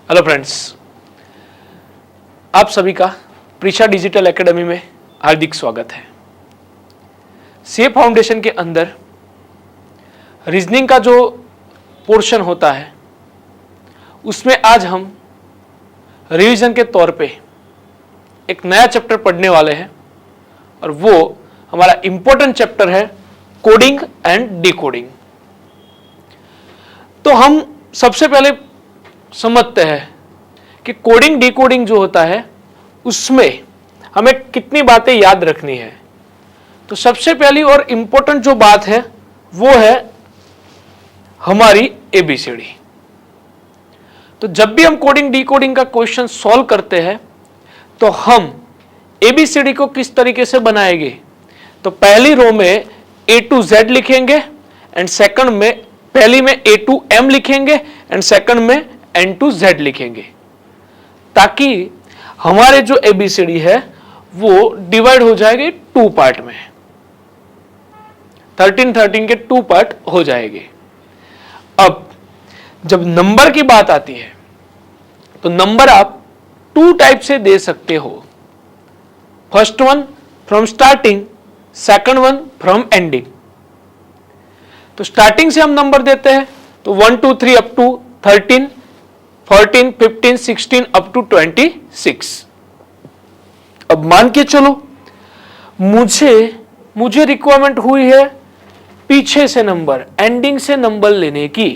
Hello friends, आप सभी का प्रीशा डिजिटल एकेडमी में हार्दिक स्वागत है। सीए फाउंडेशन के अंदर रीजनिंग का जो पोर्शन होता है उसमें आज हम रिवीजन के तौर पे एक नया चैप्टर पढ़ने वाले हैं और वो हमारा इंपॉर्टेंट चैप्टर है कोडिंग एंड डिकोडिंग। तो हम सबसे पहले समझते हैं कि कोडिंग डिकोडिंग जो होता है उसमें हमें कितनी बातें याद रखनी है। तो सबसे पहली और इंपॉर्टेंट जो बात है वो है हमारी एबीसीडी। तो जब भी हम कोडिंग डिकोडिंग का क्वेश्चन सॉल्व करते हैं तो हम एबीसीडी को किस तरीके से बनाएंगे, तो पहली रो में ए टू जेड लिखेंगे एंड सेकंड में पहली में ए टू एम लिखेंगे एंड सेकंड में एन टू जेड लिखेंगे, ताकि हमारे जो एबीसीडी है वो डिवाइड हो जाएगी टू पार्ट में। 13 के टू पार्ट हो जाएंगे। अब जब नंबर की बात आती है तो नंबर आप टू टाइप से दे सकते हो। First one from starting, second one from ending. तो स्टार्टिंग से हम नंबर देते हैं तो 1 2 3 अप टू 13, 14, 15, 16 अप टू 26। अब मान के चलो मुझे रिक्वायरमेंट हुई है पीछे से नंबर, एंडिंग से नंबर लेने की।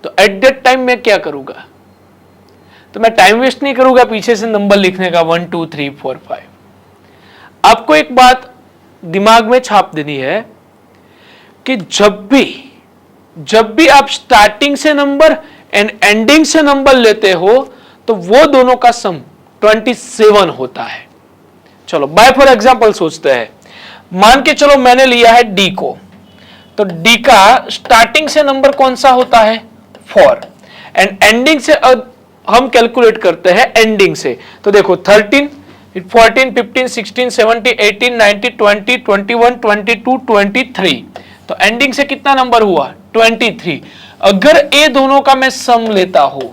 तो एट दैट टाइम मैं क्या करूंगा, तो मैं टाइम वेस्ट नहीं करूंगा पीछे से नंबर लिखने का 1 2 3 4 5। आपको एक बात दिमाग में छाप देनी है कि जब भी आप स्टार्टिंग से नंबर एंड एंडिंग से नंबर लेते हो तो वो दोनों का सम 27 होता है। चलो बाय फॉर एग्जांपल सोचते हैं। मान के चलो मैंने लिया है डी को, तो डी का स्टार्टिंग से नंबर कौन सा होता है 4 एंड एंडिंग से हम कैलकुलेट करते हैं एंडिंग से। तो देखो 13, 14, 15, 16, 17, 18, 19, 20, 21, 22, 23। तो एंडिंग से कितना नंबर हुआ 23। अगर ये दोनों का मैं सम लेता हूं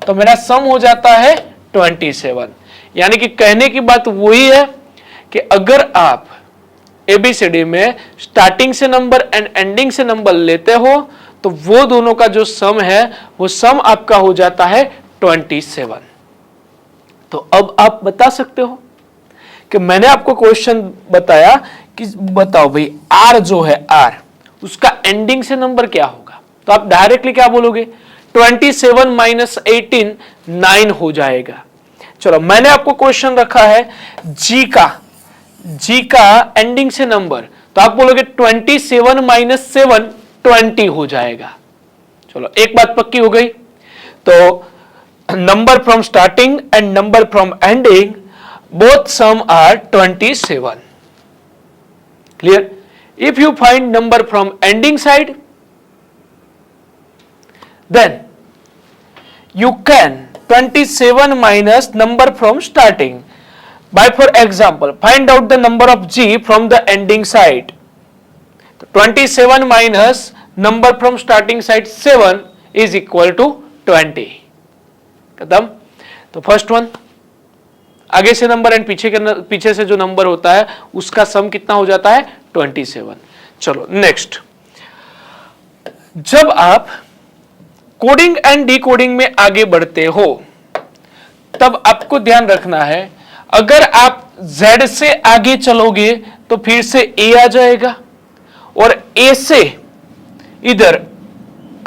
तो मेरा सम हो जाता है 27। यानी कि कहने की बात वही है कि अगर आप एबीसीडी में स्टार्टिंग से नंबर एंड एंडिंग से नंबर लेते हो तो वो दोनों का जो सम है वो सम आपका हो जाता है 27। तो अब आप बता सकते हो कि मैंने आपको क्वेश्चन बताया कि बताओ भाई आर जो है आर, उसका एंडिंग से नंबर क्या होगा। तो आप डायरेक्टली क्या बोलोगे 27 माइनस 18 9 हो जाएगा। चलो मैंने आपको क्वेश्चन रखा है जी का एंडिंग से नंबर, तो आप बोलोगे 27 माइनस 7 20 हो जाएगा। चलो एक बात पक्की हो गई। तो number from starting and number from ending both sum are 27. Clear? If you find number from ending side, then you can 27 minus number from starting. By for example, find out the number of G from the ending side. 27 minus number from starting side 7 is equal to 20. खत्म। तो first one आगे से number and पीछे से जो number होता है उसका सम कितना हो जाता है 27। चलो नेक्स्ट, जब आप कोडिंग एंड डिकोडिंग में आगे बढ़ते हो तब आपको ध्यान रखना है, अगर आप Z से आगे चलोगे तो फिर से A आ जाएगा और A से इधर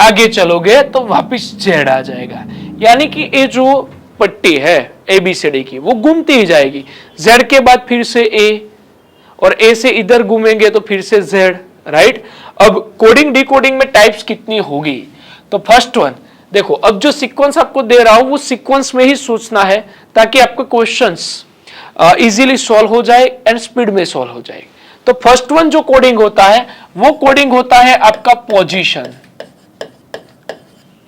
आगे चलोगे तो वापस Z आ जाएगा। यानी कि ये जो पट्टी है एबीसीडी की वो घूमती ही जाएगी। Z के बाद फिर से A और A से इधर घूमेंगे तो फिर से Z, राइट। अब कोडिंग डिकोडिंग में टाइप्स कितनी होगी, तो फर्स्ट वन देखो, अब जो सीक्वेंस आपको दे रहा हूं वो सीक्वेंस में ही सोचना है ताकि आपके क्वेश्चंस इजीली सॉल्व हो जाए एंड स्पीड में सॉल्व हो जाए। तो फर्स्ट वन जो कोडिंग होता है वो कोडिंग होता है आपका पोजीशन।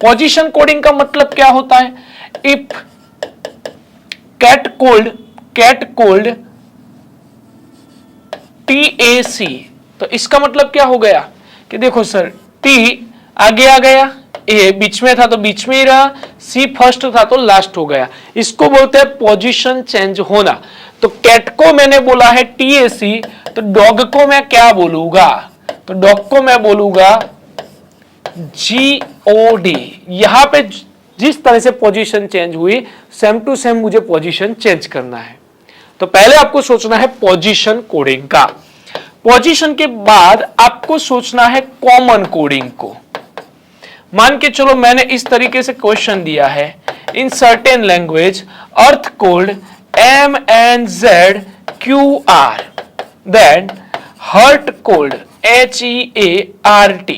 पोजीशन कोडिंग का मतलब क्या होता है, इफ कैट कोल्ड TAC, तो इसका मतलब क्या हो गया कि देखो सर T आगे आ गया, ए बीच में था तो बीच में ही रहा, सी फर्स्ट था तो लास्ट हो गया। इसको बोलते हैं पोजीशन चेंज होना। तो कैट को मैंने बोला है TAC, तो डॉग को मैं क्या बोलूंगा? तो डॉग को मैं बोलूंगा GOD। यहां पे जिस तरह से पोजीशन चेंज हुई, सेम टू सेम मुझे पोजीशन चेंज करना है। तो पहले आपको सोचना है पोजीशन कोडिंग का, पोजीशन के बाद आपको सोचना है कॉमन कोडिंग को। मान के चलो मैंने इस तरीके से क्वेश्चन दिया है, in certain language earth code MNZQR, then heart code HEART।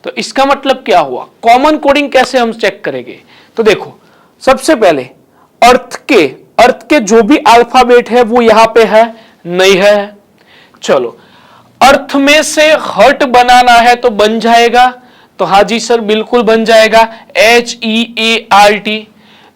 तो इसका मतलब क्या हुआ? कॉमन कोडिंग कैसे हम चेक करेंगे? तो देखो, सबसे पहले अर्थ के जो भी अल्फाबेट है वो यहां पे है, नहीं है। चलो, अर्थ में से हर्ट बनाना है तो बन जाएगा, तो हाँ जी सर बिल्कुल बन जाएगा, HEART।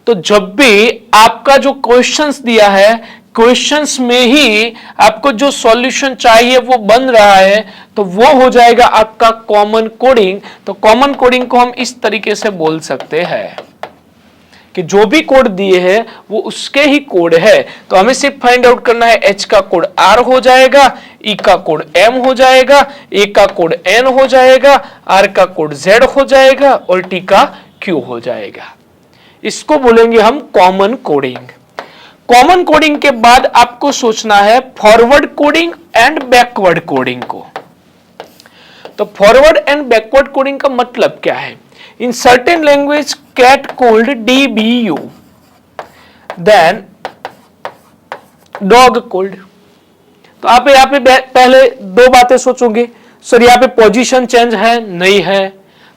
तो जब भी आपका जो क्वेश्चंस दिया है, क्वेश्चंस में ही आपको जो सॉल्यूशन चाहिए वो बन रहा है, तो वो हो जाएगा आपका कॉमन कोडिंग। तो कॉमन कोडिंग को हम इस तरीके से बोल सकते हैं कि जो भी कोड दिए हैं वो उसके ही कोड है। तो हमें सिर्फ फाइंड आउट करना है, H का कोड R हो जाएगा, E का कोड M हो जाएगा, A का कोड N हो जाएगा, R का कोड Z हो जाएगा और T का Q हो जाएगा। इसको बोलेंगे हम कॉमन कोडिंग। कॉमन कोडिंग के बाद आपको सोचना है forward coding and backward coding को। तो फॉरवर्ड एंड बैकवर्ड कोडिंग का मतलब क्या है? In certain language cat called DBU, then dog called। तो आप यहाँ पे पहले दो बातें सोचोगे, सर यहाँ पे पोजीशन चेंज है, नहीं है।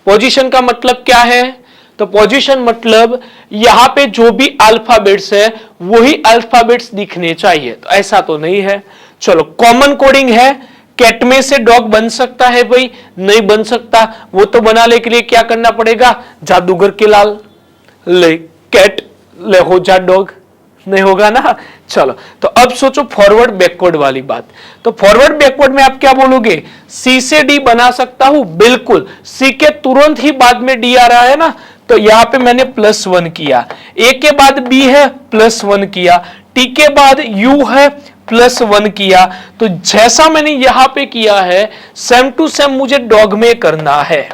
पोजीशन का मतलब क्या है? तो पोजीशन मतलब यहाँ पे जो भी अल्फाबेट्स है वही अल्फाबेट्स दिखने चाहिए, तो ऐसा तो नहीं है। चलो, कॉमन कोडिंग है, कैट में से डॉग बन सकता है भाई? नहीं बन सकता। वो तो बनाने के लिए क्या करना पड़ेगा? जादूगर के लाल ले कैट ले हो जा डॉग, नहीं होगा ना। चलो, तो अब सोचो फॉरवर्ड बैकवर्ड वाली बात। तो फॉरवर्ड बैकवर्ड में आप क्या बोलोगे? सी से डी बना सकता हूं, बिल्कुल। सी के तुरंत ही बाद में डी आ रहा है ना, तो यहां पे मैंने +1 किया। ए के बाद बी है, +1 किया। टी के बाद यू है, +1 किया। तो जैसा मैंने यहां पे किया है, सेम टू सेम मुझे डॉग में करना है।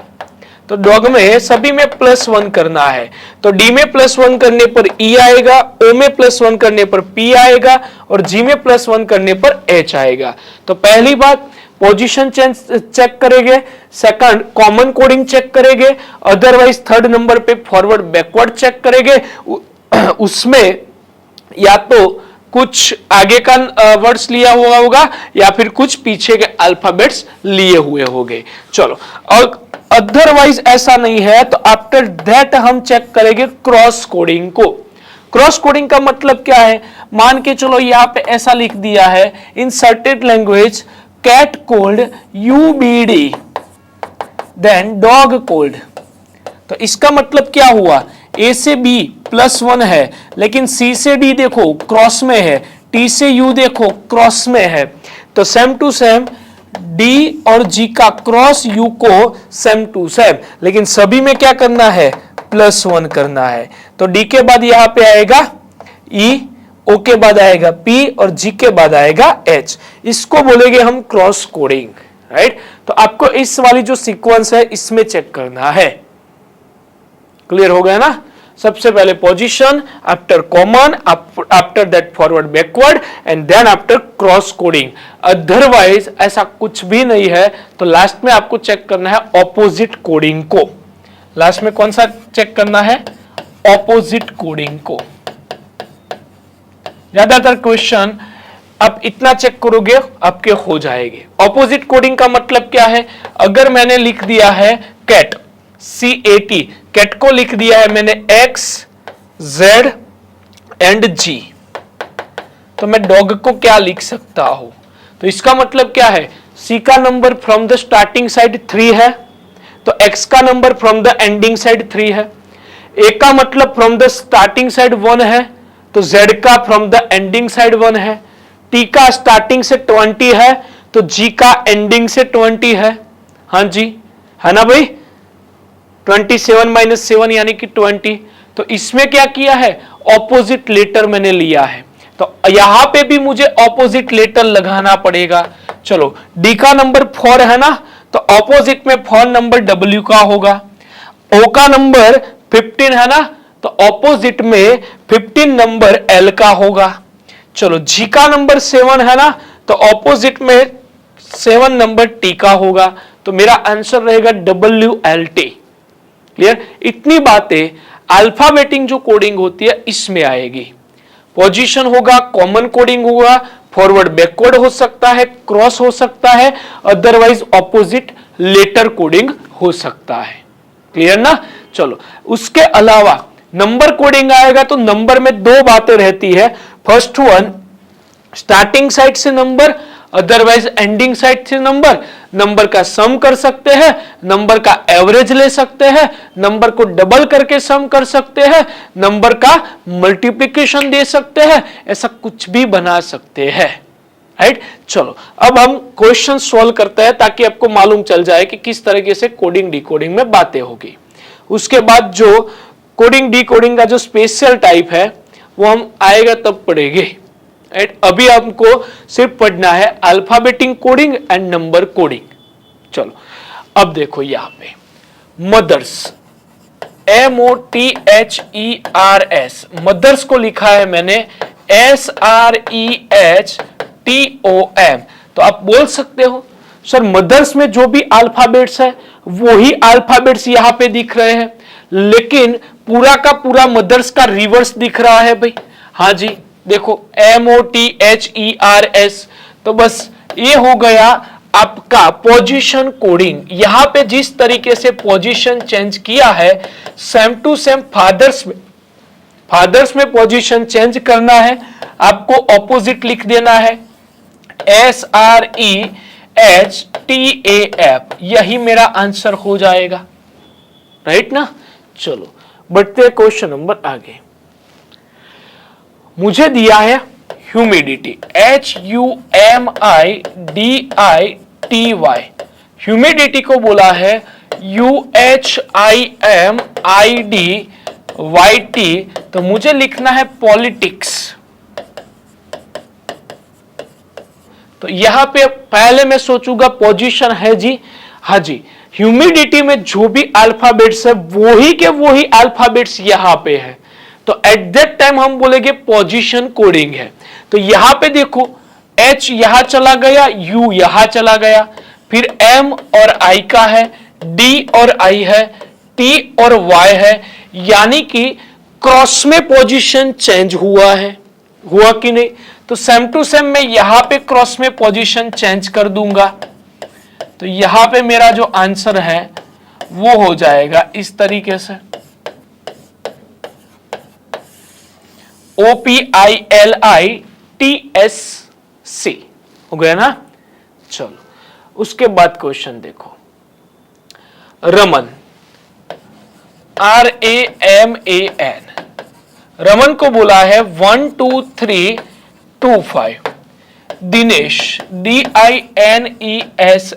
तो डॉग में सभी में +1 करना है। तो डी में +1 करने पर ई आएगा, ओ में +1 करने पर पी आएगा और जी में +1 करने पर एच आएगा। तो पहली बात पोजीशन चेक करेंगे, सेकंड कॉमन कोडिंग चेक करेंगे, अदरवाइज थर्ड नंबर पे फॉरवर्ड बैकवर्ड चेक करेंगे। उसमें या तो कुछ आगे का वर्ड्स लिया हुआ होगा या फिर कुछ पीछे के अल्फाबेट्स लिए हुए होंगे। चलो, और अदरवाइज ऐसा नहीं है तो आफ्टर दैट हम चेक करेंगे क्रॉस कोडिंग को। क्रॉस कोडिंग का मतलब क्या है? मान के चलो यहां पे ऐसा लिख दिया है, in certain language cat called UBD, then dog called. तो इसका मतलब क्या हुआ? A से B +1 है, लेकिन C से D देखो क्रॉस में है, T से U देखो क्रॉस में है। तो सेम टू सेम D और G का क्रॉस U को सेम टू सेम, लेकिन सभी में क्या करना है? +1 करना है। तो D के बाद यहां पे आएगा E, O के बाद आएगा P और G के बाद आएगा H। इसको बोलेंगे हम क्रॉस कोडिंग, राइट। तो आपको इस वाली जो सीक्वेंस है इसमें चेक करना है। क्लियर हो गया ना? सबसे पहले position, after common, after that forward backward and then after cross coding. Otherwise ऐसा कुछ भी नहीं है। तो लास्ट में आपको चेक करना है ऑपोजिट कोडिंग को। लास्ट में कौन सा चेक करना है? ऑपोजिट कोडिंग को। ज्यादातर क्वेश्चन आप इतना चेक करोगे आपके हो जाएंगे। ऑपोजिट कोडिंग का मतलब क्या है? अगर मैंने लिख दिया है कैट, CAT, कैट को लिख दिया है मैंने X, Z एंड G, तो मैं डॉग को क्या लिख सकता हूं? तो इसका मतलब क्या है? C का number from the starting side 3 है, तो X का number from the ending side 3 है। A का मतलब फ्रॉम द स्टार्टिंग साइड 1 है, तो Z का फ्रॉम द एंडिंग साइड 1 है। T का स्टार्टिंग से 20 है, तो G का एंडिंग से 20 है। हाँ जी, है ना भाई, 27 माइनस 7 यानी कि 20। तो इसमें क्या किया है, ऑपोजिट लेटर मैंने लिया है, तो यहां पे भी मुझे ऑपोजिट लेटर लगाना पड़ेगा। चलो डी का नंबर 4 है ना, तो ऑपोजिट में 4 नंबर डब्ल्यू का होगा। ओ का नंबर 15 है ना, तो ऑपोजिट में 15 नंबर एल का होगा। चलो जी का नंबर 7 है ना, तो ऑपोजिट में 7 नंबर टी का होगा। तो मेरा आंसर रहेगा WLT। क्लियर? इतनी बातें अल्फाबेटिक जो कोडिंग होती है इसमें आएगी। पोजीशन होगा, कॉमन कोडिंग होगा, फॉरवर्ड बैकवर्ड हो सकता है, क्रॉस हो सकता है, अदरवाइज ऑपोजिट लेटर कोडिंग हो सकता है। क्लियर ना? चलो उसके अलावा नंबर कोडिंग आएगा, तो नंबर में दो बातें रहती है। फर्स्ट वन, स्टार्टिंग साइड से नंबर, अदरवाइज एंडिंग साइड से नंबर। नंबर का सम कर सकते हैं, नंबर का एवरेज ले सकते हैं, नंबर को डबल करके सम कर सकते हैं, नंबर का मल्टीप्लिकेशन दे सकते हैं, ऐसा कुछ भी बना सकते हैं। राइट? चलो अब हम क्वेश्चन सॉल्व करते हैं ताकि आपको मालूम चल जाए कि किस तरीके से कोडिंग डिकोडिंग में बातें होगी। उसके बाद जो कोडिंग डिकोडिंग का जो स्पेशल टाइप है वो हम आएगा तब पढ़ेंगे। राइट? अभी हमको सिर्फ पढ़ना है alphabetic coding and number coding. चलो अब देखो यहां पे मदर्स, MOTHERS, मदर्स को लिखा है मैंने SREHTOM। तो आप बोल सकते हो सर मदर्स में जो भी अल्फाबेट्स है वही अल्फाबेट्स यहां पे दिख रहे हैं, लेकिन पूरा का पूरा मदर्स का रिवर्स दिख रहा है भाई। हाँ जी देखो MOTHERS, तो बस ये हो गया आपका पोजीशन कोडिंग। यहां पे जिस तरीके से पोजीशन चेंज किया है सेम टू सेम फादर्स में पोजीशन चेंज करना है, आपको ऑपोजिट लिख देना है SREHTAF, यही मेरा आंसर हो जाएगा। राइट ना? चलो बढ़ते क्वेश्चन नंबर आगे। मुझे दिया है ह्यूमिडिटी, HUMIDITY, ह्यूमिडिटी को बोला है UHIMIDYT, तो मुझे लिखना है पॉलिटिक्स। तो यहां पे पहले मैं सोचूंगा पोजीशन है जी, हाँ जी, ह्यूमिडिटी में जो भी अल्फाबेट्स है वही के वही अल्फाबेट्स यहां पे है, तो एट दैट टाइम हम बोलेंगे पोजीशन कोडिंग है। तो यहां पे देखो H यहां चला गया, U यहां चला गया, फिर M और I का है, D और I है, T और Y है, यानी कि क्रॉस में पोजीशन चेंज हुआ है, हुआ कि नहीं? तो सेम टू सेम मैं यहां पे क्रॉस में पोजीशन चेंज कर दूंगा, तो यहां पे मेरा जो आंसर है वो हो जाएगा इस तरीके से OPILITSC, हो गया ना? चलो उसके बाद क्वेश्चन देखो, रमन, RAMAN, रमन को बोला है 1 2 3 2 5। दिनेश, DINESH,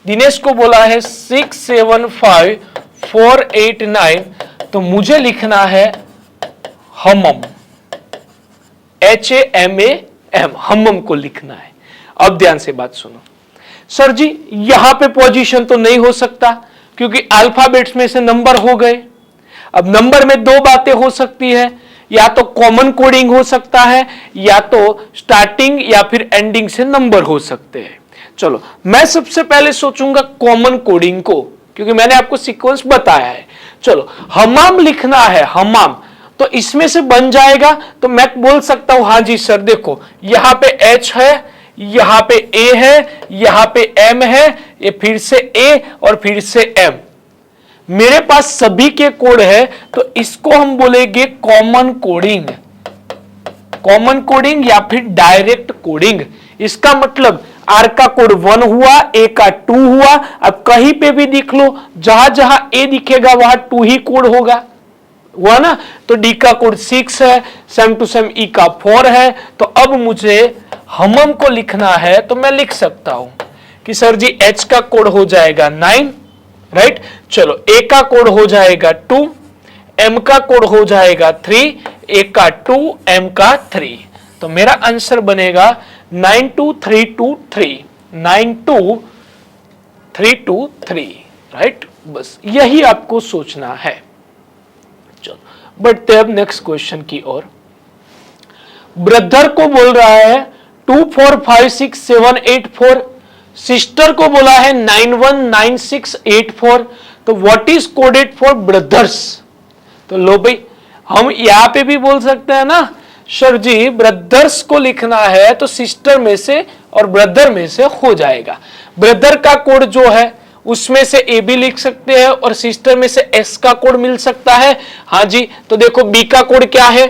दिनेश को बोला है 6 7 5 4 8 9, तो मुझे लिखना है हमम, HAMAM, हमम को लिखना है। अब ध्यान से बात सुनो, सर जी यहां पे पोजीशन तो नहीं हो सकता क्योंकि अल्फाबेट्स में से नंबर हो गए। अब नंबर में दो बातें हो सकती है, या तो कॉमन कोडिंग हो सकता है, या तो स्टार्टिंग या फिर एंडिंग से नंबर हो सकते हैं। चलो मैं सबसे पहले सोचूंगा कॉमन कोडिंग को, क्योंकि मैंने आपको सीक्वेंस बताया है। चलो हमाम लिखना है, हमाम, तो इसमें से बन जाएगा, तो मैं बोल सकता हूं हाँ जी सर देखो यहां पे H है, यहां पे A है, यहां पे M है, ये फिर से A और फिर से M, मेरे पास सभी के कोड है, तो इसको हम बोलेंगे कॉमन कोडिंग, कॉमन कोडिंग या फिर डायरेक्ट कोडिंग। इसका मतलब R का कोड 1 हुआ, A का 2 हुआ, अब कहीं पे भी दिख लो, जहां जहां A दिखेगा वहां 2 ही कोड होगा, हुआ ना? तो D का कोड 6 है, सेम टू सेम E का 4 है। तो अब मुझे हमम को लिखना है, तो मैं लिख सकता हूं कि सर जी H का कोड हो जाएगा 9, राइट। चलो A का कोड हो जाएगा 2, M का कोड हो जाएगा 3, A का 2, M का 3। तो मेरा आंसर बनेगा 92323, 92323, राइट। बस यही आपको सोचना है। चलो बढ़ते अब नेक्स्ट क्वेश्चन की ओर। ब्रदर को बोल रहा है 245678 सिस्टर को बोला है 919684। तो what is coded for brothers? तो लो भाई, हम यहां पे भी बोल सकते हैं ना सर जी ब्रदर्स को लिखना है तो सिस्टर में से और ब्रदर में से हो जाएगा। ब्रदर का कोड जो है उसमें से ए भी लिख सकते हैं और सिस्टर में से एस का कोड मिल सकता है। हाँ जी, तो देखो बी का कोड क्या है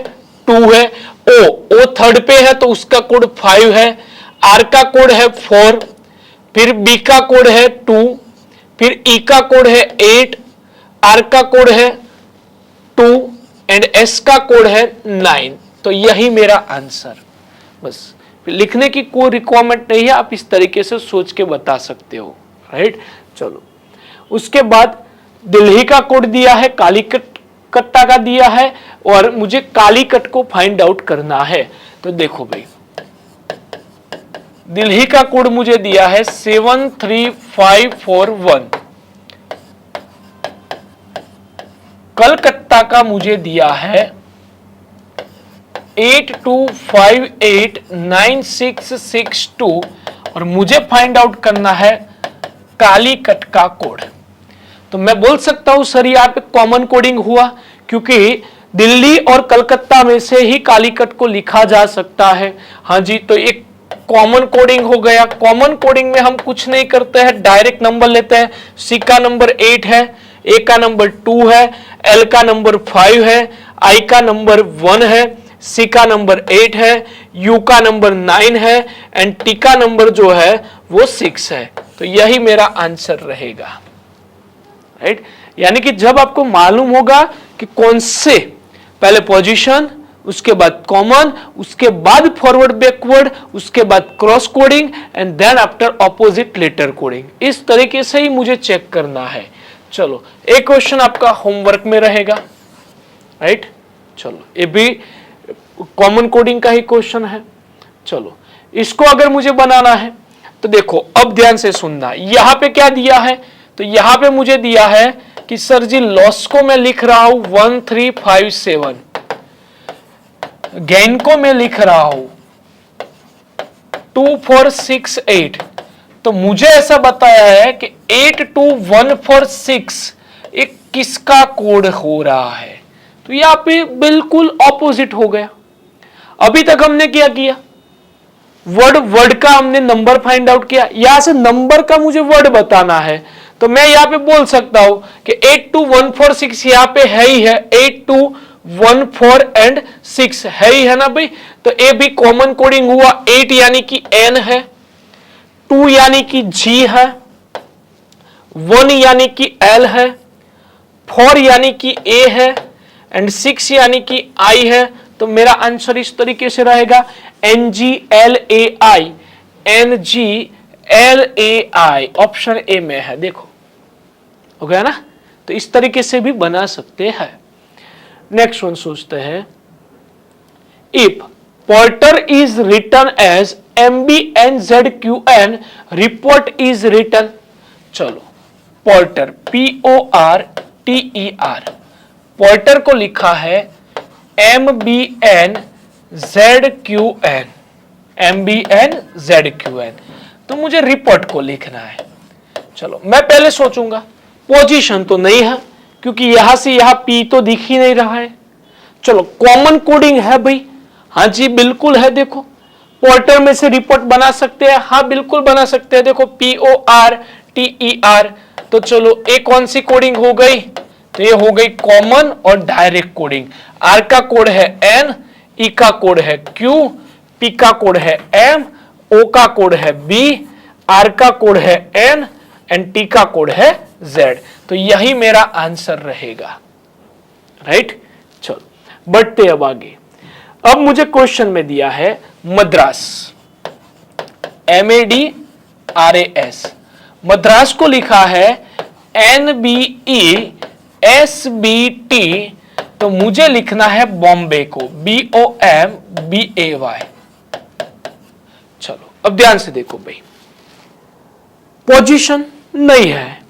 2 है, ओ थर्ड पे है तो उसका कोड 5 है, आर का कोड है 4, फिर बी का कोड है 2, फिर ई का कोड है 8, आर का कोड है 2 एंड एस का कोड है 9। तो यही मेरा आंसर। बस लिखने की कोई रिक्वायरमेंट नहीं है, आप इस तरीके से सोच के बता सकते हो, राइट। चलो उसके बाद दिल्ली का कोड दिया है, कट्टा का दिया है और मुझे कालीकट को फाइंड आउट करना है। तो देखो भाई दिल्ली का कोड मुझे दिया है 73541, कलकत्ता का मुझे दिया है 82589662 और मुझे फाइंड आउट करना है कालीकट का कोड। तो मैं बोल सकता हूं सर यहाँ पे कॉमन कोडिंग हुआ, क्योंकि दिल्ली और कलकत्ता में से ही कालीकट को लिखा जा सकता है। हाँ जी, तो एक कॉमन कोडिंग हो गया। कॉमन कोडिंग में हम कुछ नहीं करते हैं, डायरेक्ट नंबर लेते हैं। सी का नंबर 8 है, ए का नंबर 2 है, एल का नंबर 5 है, आई का नंबर 1 है, सी का नंबर 8 है, यू का नंबर 9 है एंड टी का नंबर जो है वो 6 है। तो यही मेरा आंसर रहेगा, राइट। यानी कि जब आपको मालूम होगा कि कौन से पहले पोजीशन, उसके बाद कॉमन, उसके बाद फॉरवर्ड बैकवर्ड, उसके बाद cross coding and then after opposite letter coding, इस तरीके से ही मुझे चेक करना है। चलो एक क्वेश्चन आपका होमवर्क में रहेगा, राइट। चलो ये भी कॉमन कोडिंग का ही क्वेश्चन है। चलो इसको अगर मुझे बनाना है तो देखो अब ध्यान से सुनना, यहां पे क्या दिया है, तो यहां पे मुझे दिया है कि सर जी लॉस को मैं लिख रहा हूं 1357, गेन को मैं लिख रहा हूं 2468। तो मुझे ऐसा बताया है कि 82146 एक किसका कोड हो रहा है। तो यहां पे बिल्कुल ऑपोजिट हो गया। अभी तक हमने क्या किया, वर्ड का हमने नंबर फाइंड आउट किया, यहां से नंबर का मुझे वर्ड बताना है। तो मैं यहां पे बोल सकता हूं कि 82146 यहां पे है ही है, 8214 एंड 6 है ही है ना भाई। तो ए भी कॉमन कोडिंग हुआ, 8 यानी कि एन है, 2 यानी कि जी है, 1 यानी कि एल है, 4 यानी कि ए है एंड 6 यानी कि आई है। तो मेरा आंसर इस तरीके से रहेगा NGLAI, NGLAI ऑप्शन ए में है। देखो हो गया ना। तो इस तरीके से भी बना सकते हैं। नेक्स्ट वन सोचते हैं, if porter is written as MBNZQN, report is written. चलो पोर्टर PORTER, पोर्टर को लिखा है MBNZQN, MBNZQN। तो मुझे रिपोर्ट को लिखना है। चलो मैं पहले सोचूंगा, पोजीशन तो नहीं है क्योंकि यहां से यहां P तो दिख ही नहीं रहा है। चलो कॉमन कोडिंग है भाई, हाँ जी बिल्कुल है। देखो पोर्टर में से रिपोर्ट बना सकते हैं, हाँ बिल्कुल बना सकते हैं। देखो PORTER। तो चलो एक कौन सी कोडिंग हो गई, तो ये हो गई कॉमन और डायरेक्ट कोडिंग। आर का कोड है N, ई का कोड है Q, P का कोड है M, O का कोड है B, R का कोड है N एंड T का कोड है Z। तो यही मेरा आंसर रहेगा, राइट। चलो बढ़ते अब आगे। अब मुझे क्वेश्चन में दिया है मद्रास, MAD RAS, मद्रास को लिखा है NBESBT, तो मुझे लिखना है बॉम्बे को BOMBAY। चलो अब ध्यान से देखो भाई, पोजीशन नहीं है,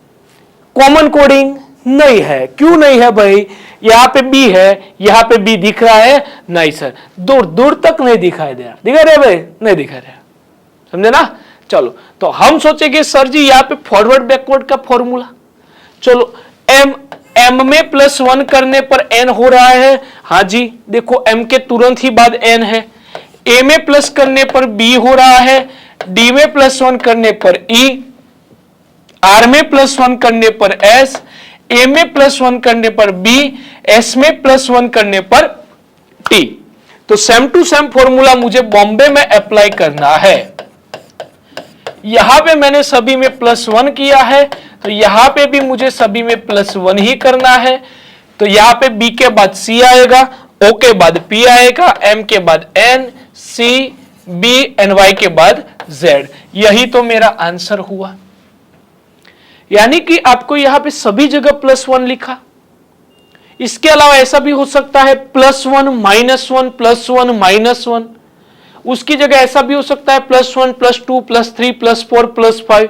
कॉमन कोडिंग नहीं है। क्यों नहीं है भाई? यहां पे बी है, यहां पे बी दिख रहा है? नहीं सर, दूर दूर तक नहीं दिखाई दे रहा। दिखा रहे भाई? नहीं दिखा रहा, समझे ना? चलो तो हम सोचेंगे सर जी यहां पे फॉरवर्ड बैकवर्ड का फॉर्मूला। चलो एम में +1 करने पर एन हो रहा है। हाँ जी, देखो एम के तुरंत ही बाद एन है। ए में प्लस करने पर बी हो रहा है, डी में +1 करने पर ई, आर में +1 करने पर एस, ए में +1 करने पर बी, एस में +1 करने पर टी। तो सेम टू सेम फॉर्मूला मुझे बॉम्बे में अप्लाई करना है। यहां पे मैंने सभी में +1 किया है, तो यहां पे भी मुझे सभी में +1 ही करना है। तो यहां पे बी के बाद सी आएगा, ओ के बाद पी आएगा, एम के बाद N, C, B and Y के बाद जेड। यही तो मेरा आंसर हुआ। यानी कि आपको यहां पे सभी जगह +1 लिखा। इसके अलावा ऐसा भी हो सकता है +1 -1 +1 -1। उसकी जगह ऐसा भी हो सकता है +1 +2 +3 +4 +5।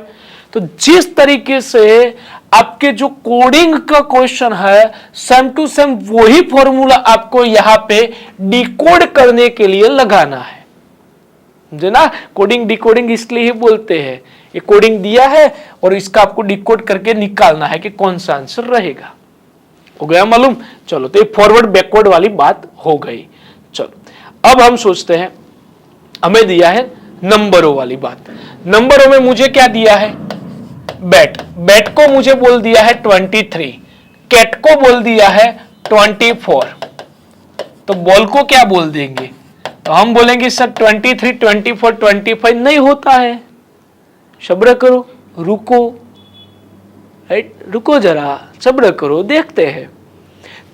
तो जिस तरीके से आपके जो कोडिंग का क्वेश्चन है, सेम टू सेम वही फॉर्मूला आपको यहां पे डिकोड करने के लिए लगाना है। समझे ना? कोडिंग डिकोडिंग इसलिए ही बोलते हैं। ये कोडिंग दिया है और इसका आपको डिकोड करके निकालना है कि कौन सा आंसर रहेगा। हो गया मालूम? चलो तो ये फॉरवर्ड बैकवर्ड वाली बात हो गई। चलो अब हम सोचते हैं, हमें दिया है नंबरों वाली बात। नंबरों में मुझे क्या दिया है? बैट को मुझे बोल दिया है 23, कैट को बोल दिया है 24। तो बॉल को क्या बोल देंगे? तो हम बोलेंगे सर 23 24 25 नहीं होता है। सब्र करो, रुको, राइट, रुको जरा, सब्र करो, देखते हैं।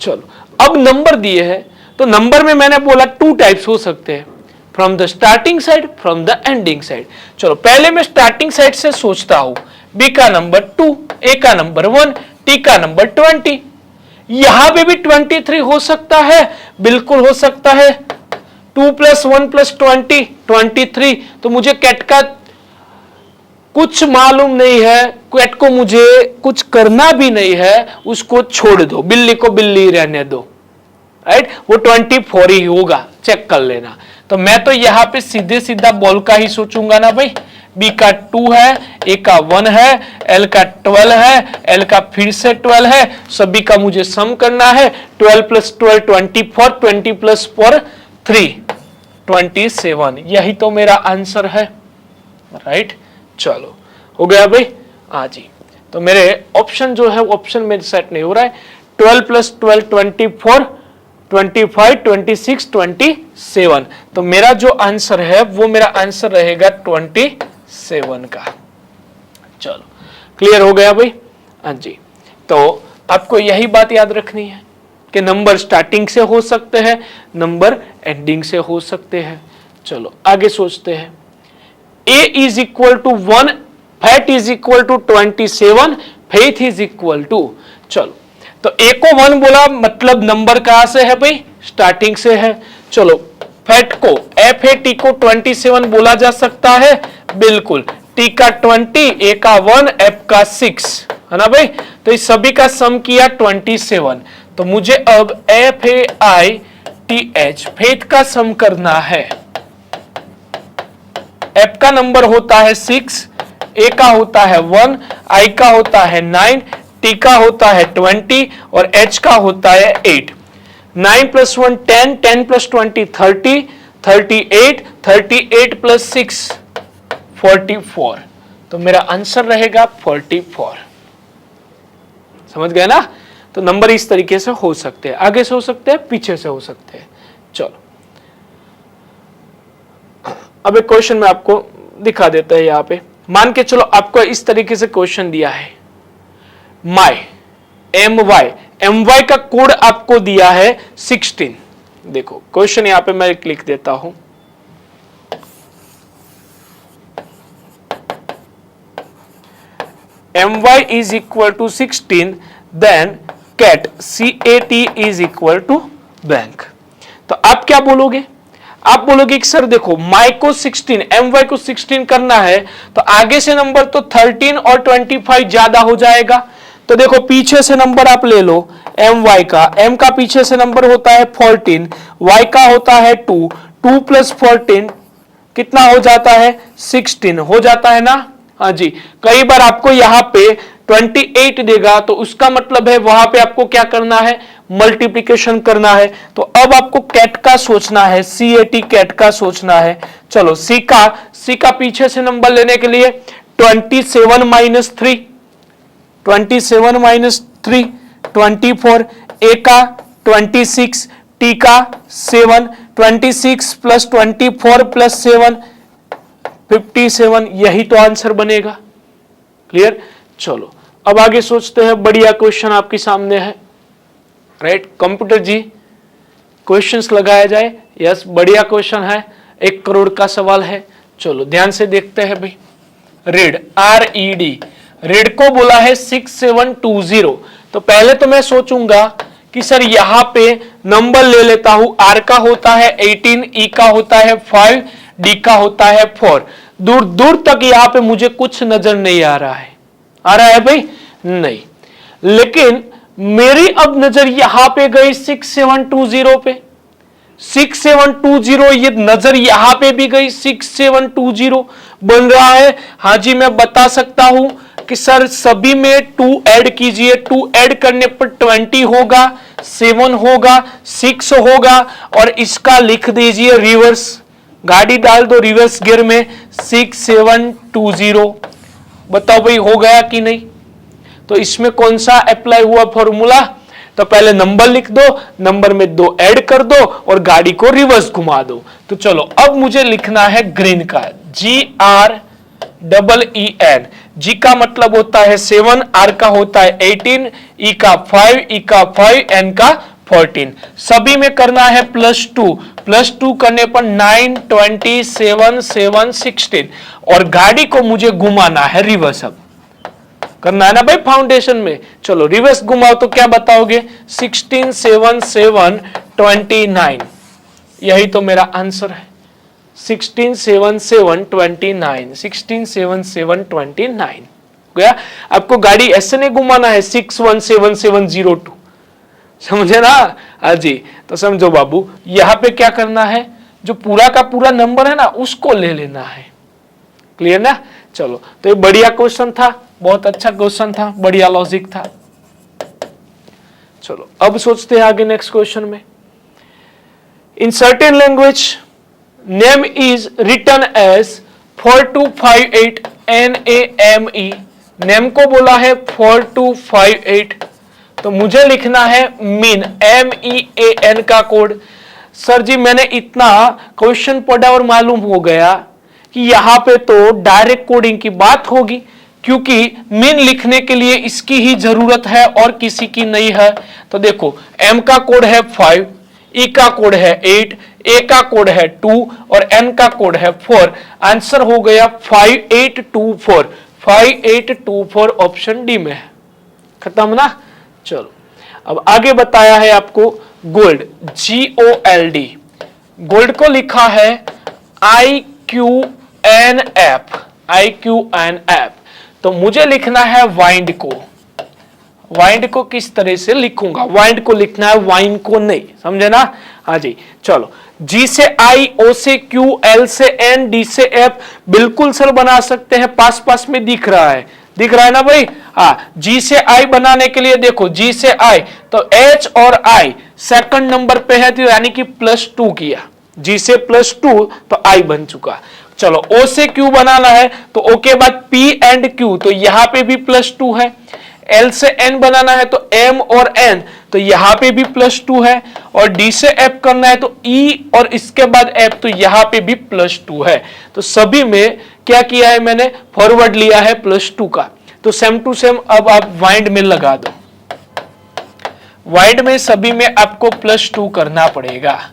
चलो अब नंबर दिए हैं, तो नंबर में मैंने बोला 2 टाइप्स हो सकते हैं, from the starting side, from the ending side. चलो पहले मैं स्टार्टिंग साइड से सोचता हूं। बी का नंबर 2, ए का नंबर 1, टी का नंबर 20। यहां पे भी 23 हो सकता है, बिल्कुल हो सकता है। 2 + 1 + 20 23। तो मुझे कैट का कुछ मालूम नहीं है, कैट को मुझे कुछ करना भी नहीं है, उसको छोड़ दो, बिल्ली को बिल्ली रहने दो, राइट। वो 24 ही होगा, चेक कर लेना। तो मैं तो यहां पे सीधे सीधा बॉल का ही सोचूंगा ना भाई। बी का 2 है, ए का 1 है, एल का 12 है, एल का फिर से 12 है, सभी का मुझे सम करना है। 12 + 12 24, 20 + 4 3 27। यही तो मेरा आंसर है, राइट। चलो हो गया भाई। हाँ जी, तो मेरे ऑप्शन जो है ऑप्शन मेरे सेट नहीं हो रहा है। 12 + 12 24, 25 26 27। तो मेरा जो आंसर है वो मेरा आंसर रहेगा 27 का। चलो क्लियर हो गया भाई। हाँ जी, तो आपको यही बात याद रखनी है कि नंबर स्टार्टिंग से हो सकते हैं, नंबर एंडिंग से हो सकते हैं। चलो आगे सोचते हैं। A is equal to 1, fat is equal to 27, faith is equal to. चलो तो A को 1 बोला, मतलब नंबर कहां से है भाई? स्टार्टिंग से है। चलो फैट को FAT को 27 बोला जा सकता है, बिल्कुल। T का 20, A का 1, F का 6, है ना भाई। तो इस सभी का सम किया 27। तो मुझे अब FAITH फेथ का सम करना है। F का नंबर होता है 6, A का होता है 1, I का होता है 9, T का होता है 20 और H का होता है 8। 9 + 1 10, 10 + 20 30, 38, 38 + 6 44। तो मेरा आंसर रहेगा 44। समझ गए ना? तो नंबर इस तरीके से हो सकते हैं, आगे से हो सकते हैं, पीछे से हो सकते हैं। चलो अब एक क्वेश्चन में आपको दिखा देता है। यहां पे मान के चलो आपको इस तरीके से क्वेश्चन दिया है। MY का कोड आपको दिया है 16। देखो क्वेश्चन यहां पे मैं लिख देता हूं। my is equal to 16, then cat CAT is equal to blank। तो आप क्या बोलोगे? आप बोलोगे कि सर देखो my को 16, my को 16 करना है तो आगे से नंबर तो 13 और 25 ज्यादा हो जाएगा। तो देखो पीछे से नंबर आप ले लो my का, m का पीछे से नंबर होता है 14, y का होता है 2, 2 प्लस 14 कितना हो जाता है? 16 हो जाता है ना। हाँ जी, कई बार आपको यहाँ पे 28 देगा तो उसका मतलब है वहां पे आपको क्या करना है? मल्टीप्लिकेशन करना है। तो अब आपको कैट का सोचना है, CAT कैट का सोचना है। चलो C का पीछे से नंबर लेने के लिए 27 माइनस 3, 27 माइनस 3 24, A का 26, T का 7, 26 प्लस 24 प्लस 7 57, यही तो आंसर बनेगा। क्लियर? चलो अब आगे सोचते हैं, बढ़िया क्वेश्चन आपके सामने है, राइट? कंप्यूटर जी क्वेश्चंस लगाया जाए। यस, बढ़िया क्वेश्चन है, 1 करोड़ का सवाल है। चलो ध्यान से देखते हैं भाई। रीड RED, रीड को बोला है 6720। तो पहले तो मैं सोचूंगा कि सर यहां पे नंबर ले लेता हूं। R का होता है 18, E का होता है 5, D का होता है 4। दूर दूर तक यहां पे मुझे कुछ नजर नहीं आ रहा है। आ रहा है भाई? नहीं। लेकिन मेरी अब नजर यहां पे गई 6720 पे, 6720, ये नजर यहां पे भी गई 6720 बन रहा है। हाँ जी, मैं बता सकता हूं कि सर सभी में 2 ऐड कीजिए। 2 ऐड करने पर 20 होगा, 7 होगा, 6 होगा और इसका लिख दीजिए रिवर्स, गाड़ी डाल दो रिवर्स गियर में, 6720। बताओ भाई हो गया कि नहीं? तो इसमें कौन सा अप्लाई हुआ फॉर्मूला? तो पहले नंबर लिख दो, नंबर में 2 ऐड कर दो और गाड़ी को रिवर्स घुमा दो। तो चलो अब मुझे लिखना है ग्रीन का, GREEN। G का मतलब होता है 7, R का होता है 18, E का 5, E का 5, N का 14। सभी में करना है +2, +2 करने पर 9, 20, 7, 7, 16 और गाड़ी को मुझे घुमाना है रिवर्स। अब करना है ना भाई फाउंडेशन में। चलो रिवर्स घुमाओ तो क्या बताओगे? 16, 7, 7, 29। यही तो मेरा आंसर है, 16, 7, 7, 29, 16, 7, 7, 29। गया? आपको गाड़ी ऐसे नहीं घुमाना है 6, 1, 7, 7, 0, 2, समझे ना? हाँ जी, तो समझो बाबू, यहां पे क्या करना है? जो पूरा का पूरा नंबर है ना उसको ले लेना है। क्लियर ना? चलो, तो ये बढ़िया क्वेश्चन था, बहुत अच्छा क्वेश्चन था, बढ़िया लॉजिक था। चलो अब सोचते हैं आगे नेक्स्ट क्वेश्चन में। In certain language name is written as 4258 NAME। Name को बोला है 4258, तो मुझे लिखना है मीन, MEAN का कोड। सर जी मैंने इतना क्वेश्चन पढ़ा और मालूम हो गया कि यहां पे तो डायरेक्ट कोडिंग की बात होगी, क्योंकि मीन लिखने के लिए इसकी ही जरूरत है और किसी की नहीं है। तो देखो M का कोड है 5, E का कोड है 8, A का कोड है 2 और N का कोड है 4। आंसर हो गया 5824, 5824 ऑप्शन डी में है। खत्म ना? चलो अब आगे बताया है आपको गोल्ड, GOLD। गोल्ड को लिखा है IQNF। तो मुझे लिखना है वाइंड को। वाइंड को किस तरह से लिखूंगा? वाइंड को लिखना है, वाइन को नहीं, समझे ना? हाँ जी, चलो G से I, O से Q, L से N, D से F बिल्कुल सर बना सकते हैं, पास पास में दिख रहा है, दिख रहा है ना भाई? हाँ, G से I बनाने के लिए देखो, G से I तो H और I सेकंड नंबर पे है, तो यानी कि +2 किया, G से +2 तो I बन चुका। चलो O से Q बनाना है तो O के बाद P एंड Q, तो यहां पे भी +2 है। L से N बनाना है तो M और N, तो यहां पे भी +2 है। और D से F करना है तो E और इसके बाद F, तो यहां पे भी +2 है। तो सभी में क्या किया है मैंने? फॉरवर्ड लिया है +2 का। तो सेम टू सेम अब आप वाइंड में लगा दो। वाइंड में सभी में आपको +2 करना पड़ेगा।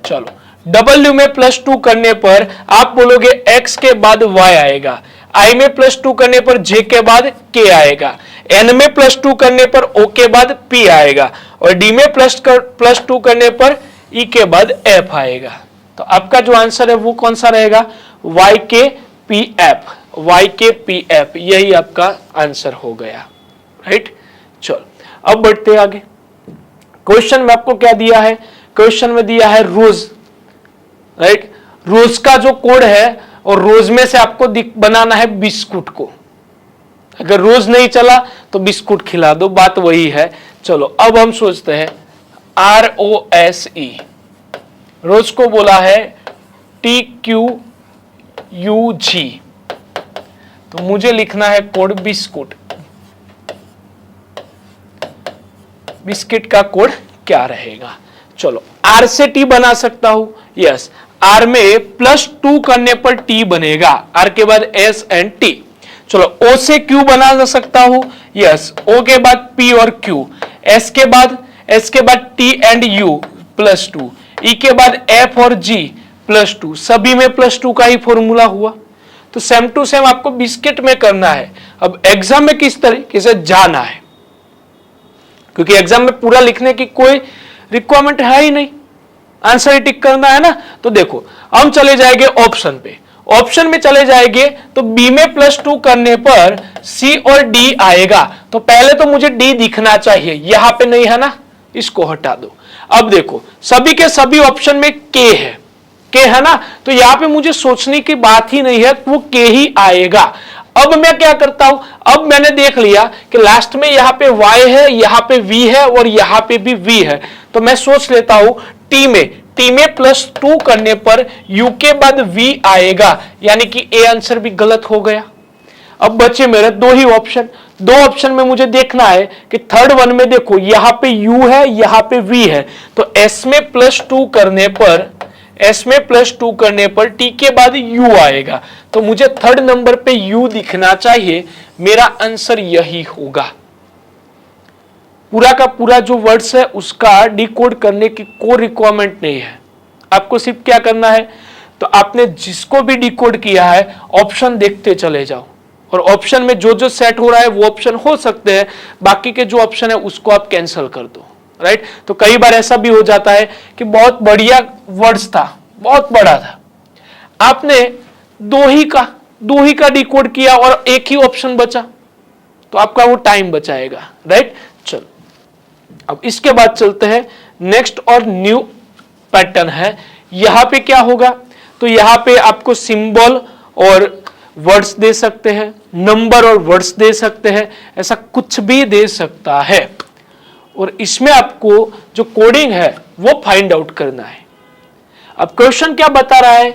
चलो W में +2 करने पर आप बोलोगे X के बाद Y आएगा। आई में +2 करने पर जे के बाद के आएगा, एन में +2 करने पर ओ के बाद पी आएगा, और डी में +2 करने पर ई के बाद एफ आएगा। तो आपका जो आंसर है वो कौन सा रहेगा, वाई के पी एफ, वाई के पी एफ, यही आपका आंसर हो गया। राइट, चलो अब बढ़ते हैं आगे। क्वेश्चन में आपको क्या दिया है, क्वेश्चन में दिया है रोज। राइट, रोज का जो कोड है और रोज में से आपको बनाना है बिस्कुट को। अगर रोज नहीं चला तो बिस्कुट खिला दो, बात वही है। चलो अब हम सोचते हैं ROSE, रोज को बोला है TQUG, तो मुझे लिखना है कोड बिस्कुट। बिस्किट का कोड क्या रहेगा, चलो R से T बना सकता हूं, यस, R में +2 करने पर T बनेगा, R के बाद S एंड T। चलो O से Q बना सकता हूं, यस, O के बाद P और Q, S के बाद T एंड U +2, E के बाद F और G +2, सभी में +2 का ही फॉर्मूला हुआ। तो सेम टू सेम आपको बिस्किट में करना है। अब एग्जाम में किस तरीके से जाना है, क्योंकि एग्जाम में पूरा लिखने की कोई रिक्वायरमेंट है ही नहीं, आंसर ही टिक करना है ना। तो देखो हम चले जाएंगे ऑप्शन पे, ऑप्शन में चले जाएंगे तो बी में +2 करने पर सी और डी आएगा। तो पहले तो मुझे डी दिखना चाहिए, यहां पे नहीं है ना, इसको हटा दो। अब देखो सभी के सभी ऑप्शन में के है ना, तो यहां पे मुझे सोचने की बात ही नहीं है, वो के ही आएगा। अब मैं क्या करता हूं, अब मैंने देख लिया कि लास्ट में यहां पे y है, यहां पे v है और यहां पे भी v है, तो मैं सोच लेता हूं t में +2 करने पर u के बाद v आएगा, यानी कि ए आंसर भी गलत हो गया। अब बचे मेरे दो ही ऑप्शन, दो ऑप्शन में मुझे देखना है कि थर्ड वन में देखो यहां पे u है, यहां पे v है, तो s में +2 करने पर t के बाद u आएगा, तो मुझे थर्ड नंबर पे u दिखना चाहिए, मेरा आंसर यही होगा। पूरा का पूरा जो वर्ड्स है उसका डिकोड करने की कोई रिक्वायरमेंट नहीं है, आपको सिर्फ क्या करना है, तो आपने जिसको भी डिकोड किया है ऑप्शन देखते चले जाओ, और ऑप्शन में जो जो सेट हो रहा है वो ऑप्शन हो सकते हैं, बाकी के जो ऑप्शन है उसको आप कैंसिल कर दो। राइट, तो कई बार ऐसा भी हो जाता है कि बहुत बढ़िया वर्ड्स था, बहुत बड़ा था, आपने दो ही का डिकोड किया और एक ही ऑप्शन बचा, तो आपका वो टाइम बचाएगा। राइट, चलो अब इसके बाद चलते हैं नेक्स्ट और न्यू पैटर्न है। यहां पे क्या होगा, तो यहां पे आपको सिंबल और वर्ड्स दे सकते हैं, नंबर और वर्ड्स दे सकते हैं, ऐसा कुछ भी दे सकता है, और इसमें आपको जो कोडिंग है वो फाइंड आउट करना है। अब क्वेश्चन क्या बता रहा है,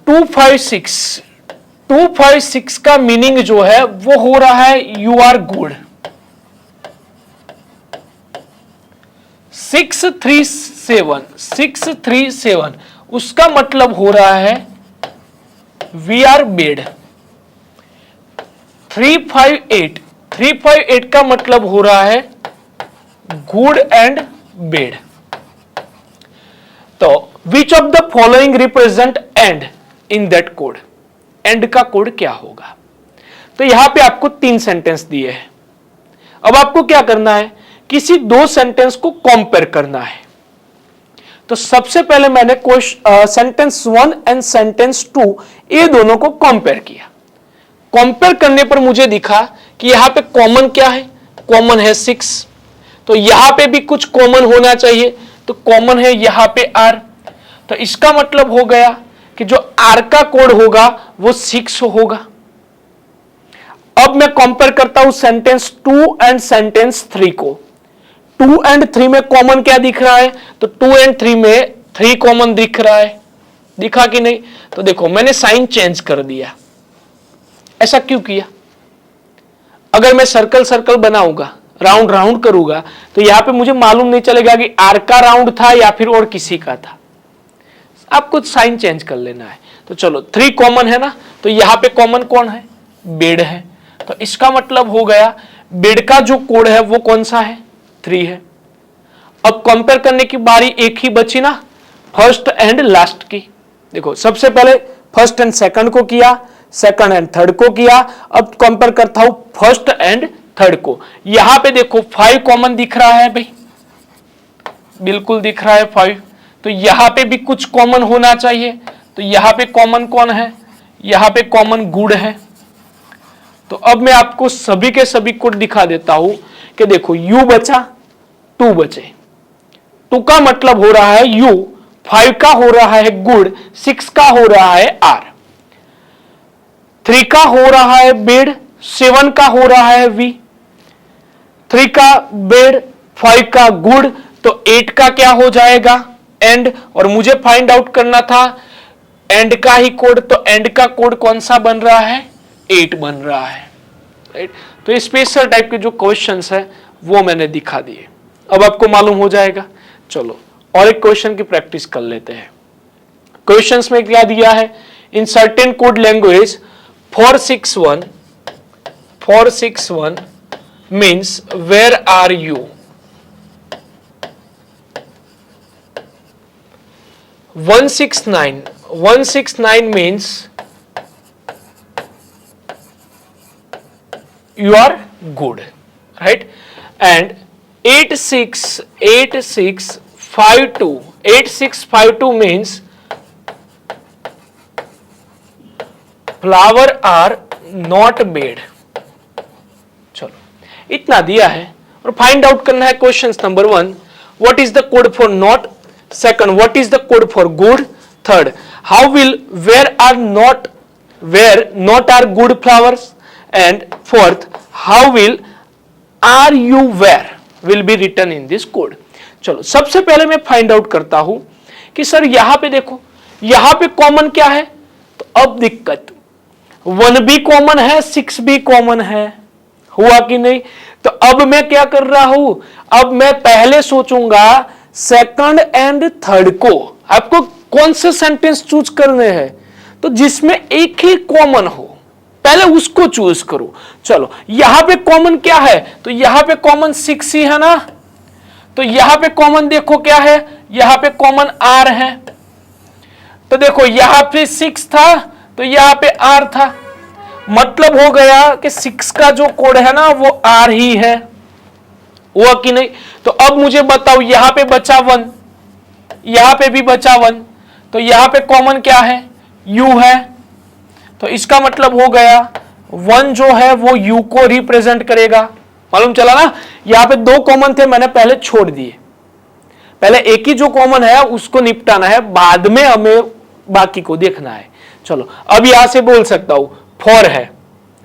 256 का मीनिंग जो है वो हो रहा है यू आर गुड। 637 उसका मतलब हो रहा है वी आर बेड। 358 का मतलब हो रहा है गुड एंड बेड। तो which of the following represent and in that code, and का कोड क्या होगा। तो यहां पे आपको 3 सेंटेंस दिए हैं। अब आपको क्या करना है, किसी 2 सेंटेंस को कंपेयर करना है। तो सबसे पहले मैंने सेंटेंस 1 एंड सेंटेंस 2 ये दोनों को कंपेयर किया। कंपेयर करने पर मुझे दिखा कि यहां पे कॉमन क्या है, कॉमन है 6, तो यहां पे भी कुछ कॉमन होना चाहिए, तो कॉमन है यहां पे R। तो इसका मतलब हो गया कि जो R का कोड होगा वो 6 होगा। अब मैं कंपेयर करता हूं सेंटेंस 2 एंड सेंटेंस 3 को। 2 एंड 3 में कॉमन क्या दिख रहा है, तो 2 एंड 3 में 3 कॉमन दिख रहा है, दिखा कि नहीं। तो देखो मैंने साइन चेंज कर दिया। ऐसा क्यों किया, अगर मैं सर्कल बनाऊंगा, राउंड राउंड करूंगा, तो यहां पे मुझे मालूम नहीं चलेगा कि R का राउंड था या फिर और किसी का था। आपको साइन चेंज कर लेना है। तो चलो 3 कॉमन है ना, तो यहां पे कॉमन कौन है, बेड है। तो इसका मतलब हो गया बेड का जो कोड है वो कौन सा है, 3 है। अब कंपेयर करने की बारी एक ही बची ना, फर्स्ट एंड लास्ट की। देखो सबसे पहले फर्स्ट एंड सेकंड को किया, सेकंड एंड थर्ड को किया। अब कंपेयर करता हूं फर्स्ट एंड थर्ड को। यहां पे देखो 5 कॉमन दिख रहा है भाई, बिल्कुल दिख रहा है 5। तो यहां पे भी कुछ कॉमन होना चाहिए। तो यहां पे कॉमन कौन है? यहां पे कॉमन गुड है। तो अब मैं आपको सभी के सभी कोड दिखा देता हूं कि देखो u बचा, 2 बचे। 2 का मतलब हो रहा है u, 5 का हो रहा है गुड, 6 का हो रहा है r, 3 का हो रहा है बेड, 7 का हो रहा है v, 3 का बेड, 5 का गुड, तो 8 का क्या हो जाएगा? एंड। और मुझे फाइंड आउट करना था एंड का ही कोड, तो एंड का कोड कौन सा बन रहा है? 8 बन रहा है, राइट। तो स्पेशल टाइप के जो क्वेश्चंस है वो मैंने दिखा दिए, अब आपको मालूम हो जाएगा। चलो और एक क्वेश्चन की प्रैक्टिस कर लेते हैं। क्वेश्चंस में क्या दिया है? In certain code language 461 means where are you. 169 means you are good, right? And 8652 means flower are not bad। चलो इतना दिया है और फाइंड आउट करना है question number 1, what is the code for not. Second, what is the code for good? Third, how will where not are good flowers? And fourth, how will are you where will be written in this code? चलो सबसे पहले मैं find out करता हूं कि sir यहां पे देखो, यहां पे कॉमन क्या है? तो अब दिक्कत, 1 भी कॉमन है, 6 भी कॉमन है, हुआ कि नहीं? तो अब मैं क्या कर रहा हूं? अब मैं पहले सोचूंगा सेकंड एंड थर्ड को। आपको कौन से सेंटेंस चूज करने हैं? तो जिसमें एक ही कॉमन हो, पहले उसको चूज करो। चलो यहां पे कॉमन क्या है? तो यहां पे कॉमन 6 ही है ना। तो यहां पे कॉमन देखो क्या है? यहां पे कॉमन r है। तो देखो यहां पे 6 था तो यहां पे r था, मतलब हो गया कि 6 का जो कोड है ना वो r ही है, हुआ कि नहीं? तो अब मुझे बताओ, यहां पे बचा 1, यहां पे भी बचा 1, तो यहां पे कॉमन क्या है? u है। तो इसका मतलब हो गया 1 जो है वो u को रिप्रेजेंट करेगा। मालूम चला ना? यहां पे 2 कॉमन थे, मैंने पहले छोड़ दिए। पहले एक ही जो कॉमन है उसको निपटाना है, बाद में हमें बाकी को देखना है। चलो अब यहां से बोल सकता हूं 4 है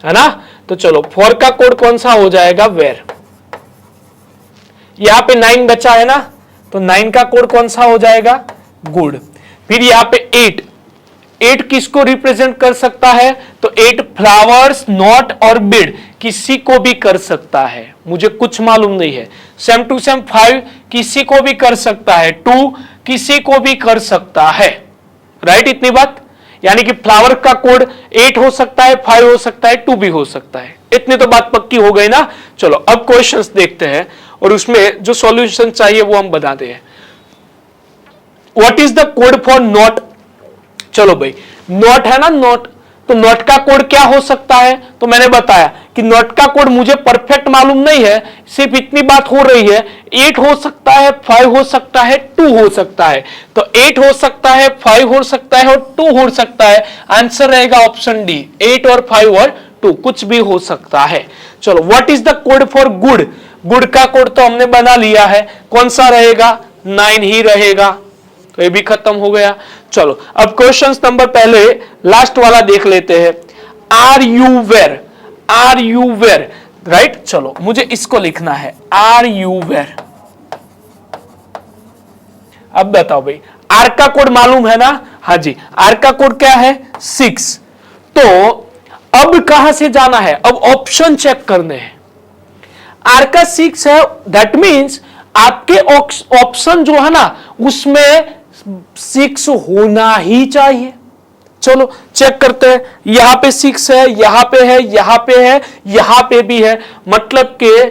ना? तो चलो 4 का कोड कौन सा हो जाएगा? वेयर। यहां पे 9 बचा है ना, तो 9 का कोड कौन सा हो जाएगा? गुड। फिर यहां पे 8 किसको रिप्रेजेंट कर सकता है? तो 8 फ्लावर्स नॉट और बिड किसी को भी कर सकता है, मुझे कुछ मालूम नहीं है। सेम टू सेम 5 किसी को भी कर सकता है, 2 किसी को भी कर सकता है, राइट? इतनी बात, यानी कि फ्लावर का कोड 8 हो सकता है, 5 हो सकता है, 2 भी हो सकता है। इतनी तो बात पक्की हो गई ना। चलो अब क्वेश्चंस देखते हैं और उसमें जो सॉल्यूशन चाहिए वो हम बताते हैं। What is the code for not? चलो भाई नॉट है ना, नॉट, तो नॉट का कोड क्या हो सकता है? तो मैंने बताया कि नॉट का कोड मुझे परफेक्ट मालूम नहीं है, सिर्फ इतनी बात हो रही है 8 हो सकता है, 5 हो सकता है, 2 हो सकता है। तो 8 हो सकता है, 5 हो सकता है और 2 हो सकता है। आंसर रहेगा ऑप्शन डी, 8 और 5 और 2 कुछ भी हो सकता है। चलो what is the code for good? Good का कोड तो हमने बना लिया है, कौन सा रहेगा? 9 ही रहेगा, तो ये भी खत्म हो गया। चलो अब क्वेश्चन नंबर पहले लास्ट वाला देख लेते हैं। Are you where, are you where, right? चलो मुझे इसको लिखना है, आर यू वेयर। अब बताओ भाई, आर का कोड मालूम है ना? हाँ जी, आर का कोड क्या है? 6। तो अब कहां से जाना है? अब ऑप्शन चेक करने हैं। आर का 6 है, दैट मीन्स आपके ऑप्शन जो है ना उसमें 6 होना ही चाहिए। चलो चेक करते हैं, यहां पे 6 है, यहां पे है, यहां पे है, यहां पे भी है, मतलब के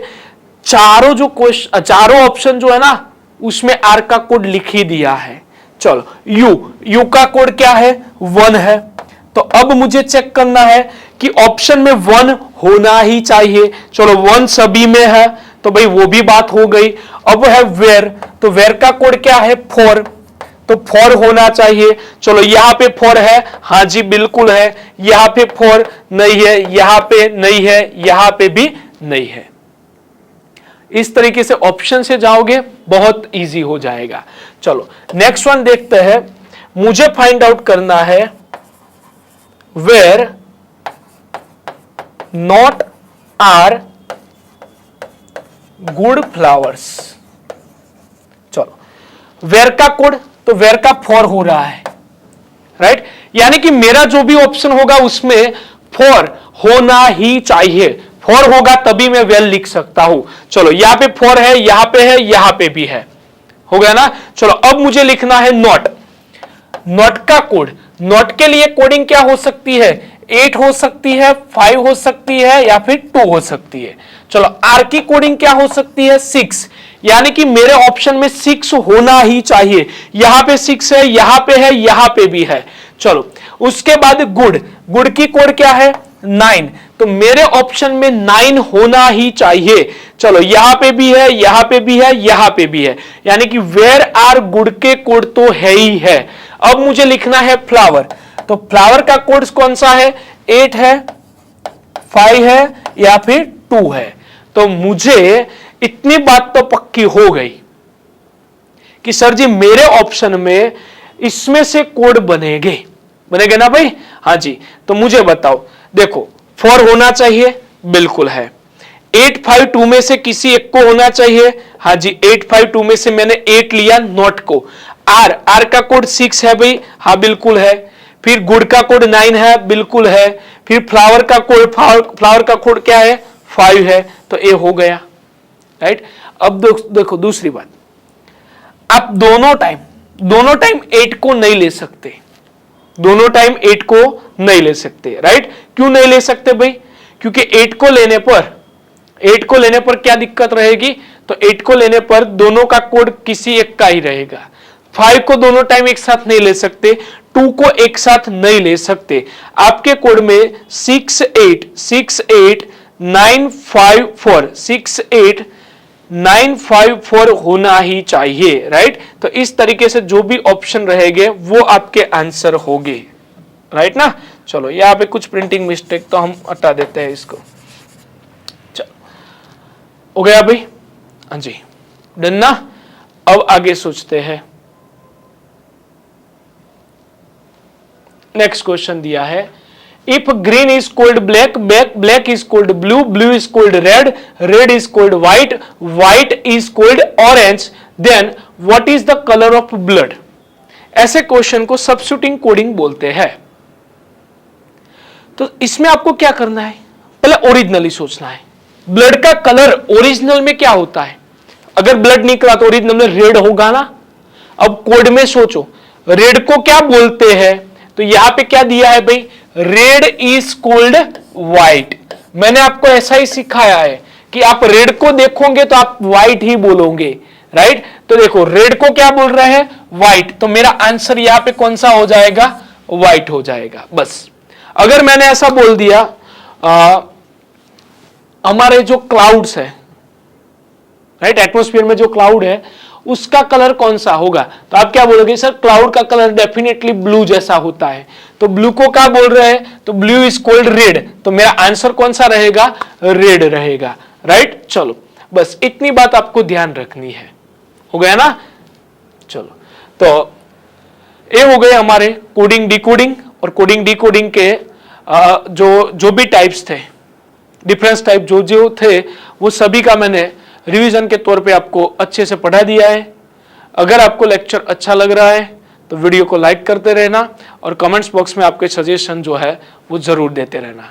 चारों जो क्वेश्चन, चारों ऑप्शन जो है ना उसमें आर का कोड लिख ही दिया है। चलो यू, यू का कोड क्या है? 1 है। तो अब मुझे चेक करना है कि ऑप्शन में 1 होना ही चाहिए। चलो 1 सभी में है तो भाई वो भी बात हो गई। अब है वेयर, तो वेयर का कोड क्या है 4, तो 4 होना चाहिए। चलो यहां पे 4 है, हाँ जी बिल्कुल है। यहां पे 4 नहीं है, यहां पे नहीं है, यहां पे भी नहीं है। इस तरीके से ऑप्शन से जाओगे बहुत इजी हो जाएगा। चलो नेक्स्ट वन देखते हैं। मुझे फाइंड आउट करना है where not are good flowers. चलो वेयर का कोड, तो वेयर का 4 हो रहा है, राइट? यानी कि मेरा जो भी ऑप्शन होगा उसमें 4 होना ही चाहिए। 4 होगा तभी मैं वेल लिख सकता हूं। चलो यहां पे 4 है, यहां पे है, यहां पे भी है, हो गया ना। चलो अब मुझे लिखना है नॉट। नॉट का कोड, नॉट के लिए कोडिंग क्या हो सकती है? 8 हो सकती है, 5 हो सकती है, या फिर 2 हो सकती है। चलो आर की कोडिंग क्या हो सकती है? 6, यानी कि मेरे ऑप्शन में 6 होना ही चाहिए। यहां पे 6 है, यहां पे है, यहां पे भी है। चलो उसके बाद गुड, गुड की कोड क्या है? 9, तो मेरे ऑप्शन में 9 होना ही चाहिए। चलो यहां पे भी है, यहां पे भी है, यहां पे भी है, यानी कि वेयर आर गुड के कोड तो है ही है। अब मुझे लिखना है फ्लावर, तो फ्लावर का कोड कौन सा है? 8 है, 5 है, या फिर 2 है। तो मुझे इतनी बात तो पक्की हो गई कि सर जी मेरे ऑप्शन में इसमें से कोड बनेगे ना भाई? हाँ जी। तो मुझे बताओ, देखो 4 होना चाहिए, बिल्कुल है। 8, 5, 2 में से किसी एक को होना चाहिए, हाँ जी। 8, 5, 2 में से मैंने 8 लिया, नॉट को। आर, आर का कोड 6 है भाई, हाँ बिल्कुल है। फिर गुड का कोड 9 है, बिल्कुल है। फिर फ्लावर का कोड, फ्लावर का कोड क्या है? 5 है, तो ए हो गया, राइट? अब देखो दूसरी बात, आप दोनों टाइम 8 को नहीं ले सकते, दोनों टाइम 8 को नहीं ले सकते, राइट? क्यों नहीं ले सकते भाई? क्योंकि 8 को लेने पर क्या दिक्कत रहेगी? तो 8 को लेने पर दोनों का कोड किसी एक का ही रहेगा। 5 को दोनों टाइम एक साथ नहीं ले सकते, 2 को एक साथ नहीं ले सकते। आपके कोड में 6, 8, 6, 8, 9, 5, 4, 6, 8, 9, 5, 4 होना ही चाहिए, राइट? तो इस तरीके से जो भी ऑप्शन रहेंगे वो आपके आंसर होंगे, राइट ना? चलो यहां पे कुछ प्रिंटिंग मिस्टेक तो हम हटा देते हैं इसको। चलो हो गया भाई? हाँ जी, डन ना? अब आगे सोचते हैं। नेक्स्ट क्वेश्चन दिया है, if green is called black, black is called blue, blue is called red, red is called white, white is called orange, then what is the colour of blood? ऐसे question को substituting coding बोलते हैं। तो इसमें आपको क्या करना है? पहले ओरिजिनली सोचना है। ब्लड का कलर ओरिजिनल में क्या होता है? अगर ब्लड निकला तो ओरिजिनल में रेड होगा ना। अब कोड में सोचो, रेड को क्या बोलते हैं? तो यहां पे क्या दिया है भाई? Red is called white. मैंने आपको ऐसा ही सिखाया है कि आप रेड को देखोगे तो आप व्हाइट ही बोलोगे, राइट? तो देखो रेड को क्या बोल रहे हैं? व्हाइट। तो मेरा आंसर यहां पे कौन सा हो जाएगा? व्हाइट हो जाएगा, बस। अगर मैंने ऐसा बोल दिया हमारे जो क्लाउड्स है, राइट, एटमॉस्फेयर में जो क्लाउड है उसका कलर कौन सा होगा? तो आप क्या बोलोगे? सर क्लाउड का कलर डेफिनेटली ब्लू जैसा होता है। तो ब्लू को क्या बोल रहे हैं? तो ब्लू इज कोल्ड रेड। तो मेरा आंसर कौन सा रहेगा? रेड रहेगा, राइट? चलो बस इतनी बात आपको ध्यान रखनी है, हो गया ना? चलो तो ये हो गए हमारे कोडिंग डिकोडिंग, और कोडिंग डिकोडिंग के जो भी टाइप्स थे, डिफरेंस टाइप जो थे, वो सभी का मैंने रिवीजन के तौर पे आपको अच्छे से पढ़ा दिया है। अगर आपको लेक्चर अच्छा लग रहा है तो वीडियो को लाइक करते रहना, और कमेंट्स बॉक्स में आपके सजेशन जो है वो जरूर देते रहना।